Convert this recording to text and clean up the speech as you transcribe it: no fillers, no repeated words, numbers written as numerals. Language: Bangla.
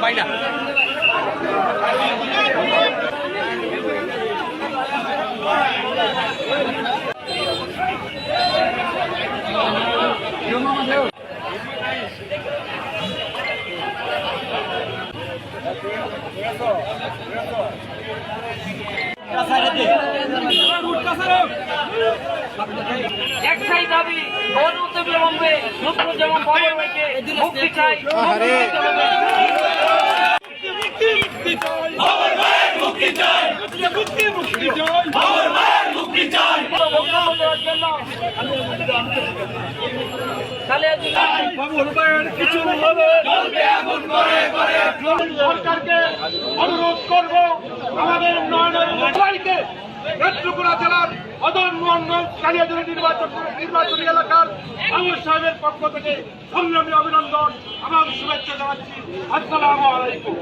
বাইনা একটাই দাবি অনতিবিলম্বে নুসরুজ্জামান বাবর ভাইকে মুক্তি চাই। সরকারকে অনুরোধ করব আমাদের সবাইকে নেত্রকোনা জেলার কালিয়াজুড়ি নির্বাচনী এলাকার আমির সাহেবের পক্ষ থেকে সংগ্রামী অভিনন্দন এবং শুভেচ্ছা জানাচ্ছি। আসসালামু আলাইকুম।